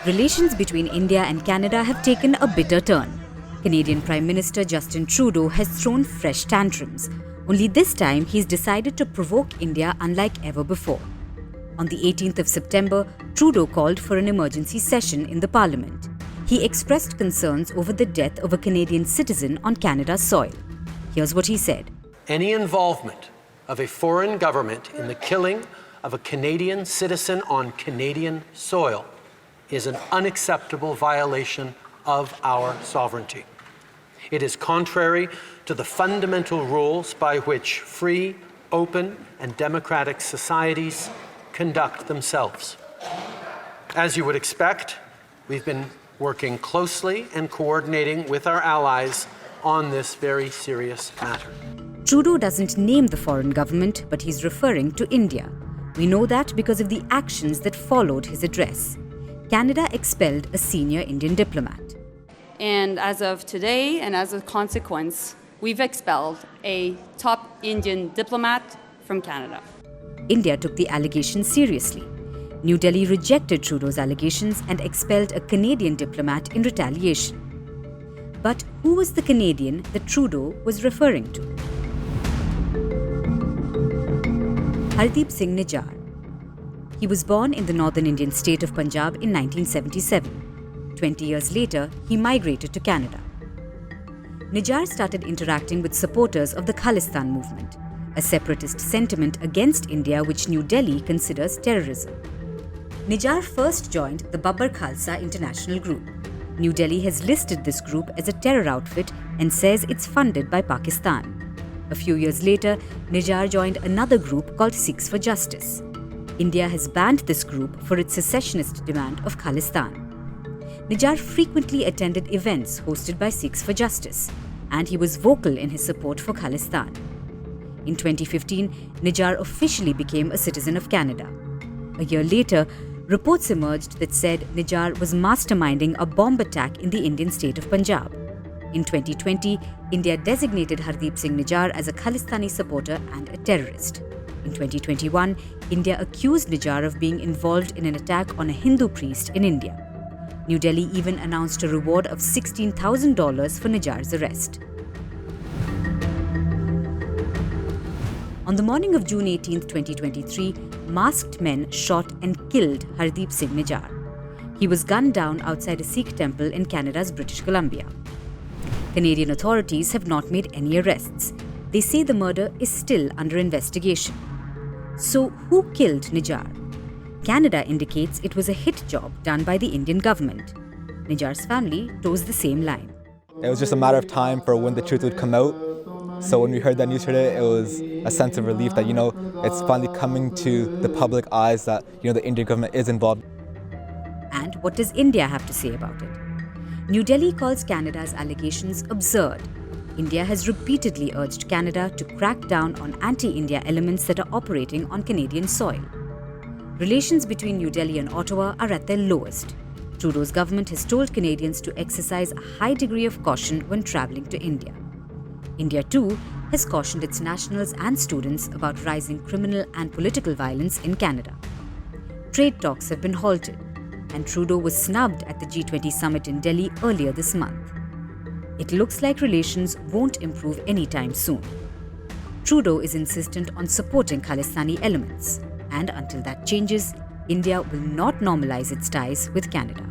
Relations between India and Canada have taken a bitter turn. Canadian Prime Minister Justin Trudeau has thrown fresh tantrums. Only this time, he's decided to provoke India unlike ever before. On the 18th of September, Trudeau called for an emergency session in the Parliament. He expressed concerns over the death of a Canadian citizen on Canada's soil. Here's what he said. Any involvement of a foreign government in the killing of a Canadian citizen on Canadian soil is an unacceptable violation of our sovereignty. It is contrary to the fundamental rules by which free, open, and democratic societies conduct themselves. As you would expect, we've been working closely and coordinating with our allies on this very serious matter. Trudeau doesn't name the foreign government, but he's referring to India. We know that because of the actions that followed his address. Canada expelled a senior Indian diplomat. And as of today, and as a consequence, we've expelled a top Indian diplomat from Canada. India took the allegations seriously. New Delhi rejected Trudeau's allegations and expelled a Canadian diplomat in retaliation. But who was the Canadian that Trudeau was referring to? Hardeep Singh Nijjar. He was born in the northern Indian state of Punjab in 1977. 20 years later, he migrated to Canada. Nijjar started interacting with supporters of the Khalistan movement, a separatist sentiment against India which New Delhi considers terrorism. Nijjar first joined the Babbar Khalsa International Group. New Delhi has listed this group as a terror outfit and says it's funded by Pakistan. A few years later, Nijjar joined another group called Sikhs for Justice. India has banned this group for its secessionist demand of Khalistan. Nijjar frequently attended events hosted by Sikhs for Justice, and he was vocal in his support for Khalistan. In 2015, Nijjar officially became a citizen of Canada. A year later, reports emerged that said Nijjar was masterminding a bomb attack in the Indian state of Punjab. In 2020, India designated Hardeep Singh Nijjar as a Khalistani supporter and a terrorist. In 2021, India accused Nijjar of being involved in an attack on a Hindu priest in India. New Delhi even announced a reward of $16,000 for Nijjar's arrest. On the morning of June 18, 2023, masked men shot and killed Hardeep Singh Nijjar. He was gunned down outside a Sikh temple in Canada's British Columbia. Canadian authorities have not made any arrests. They say the murder is still under investigation. So, who killed Nijjar? Canada indicates it was a hit job done by the Indian government. Nijjar's family toes the same line. It was just a matter of time for when the truth would come out. So when we heard that news today, it was a sense of relief that, it's finally coming to the public eyes that, the Indian government is involved. And what does India have to say about it? New Delhi calls Canada's allegations absurd. India has repeatedly urged Canada to crack down on anti-India elements that are operating on Canadian soil. Relations between New Delhi and Ottawa are at their lowest. Trudeau's government has told Canadians to exercise a high degree of caution when travelling to India. India, too, has cautioned its nationals and students about rising criminal and political violence in Canada. Trade talks have been halted, and Trudeau was snubbed at the G20 summit in Delhi earlier this month. It looks like relations won't improve anytime soon. Trudeau is insistent on supporting Khalistani elements, and until that changes, India will not normalize its ties with Canada.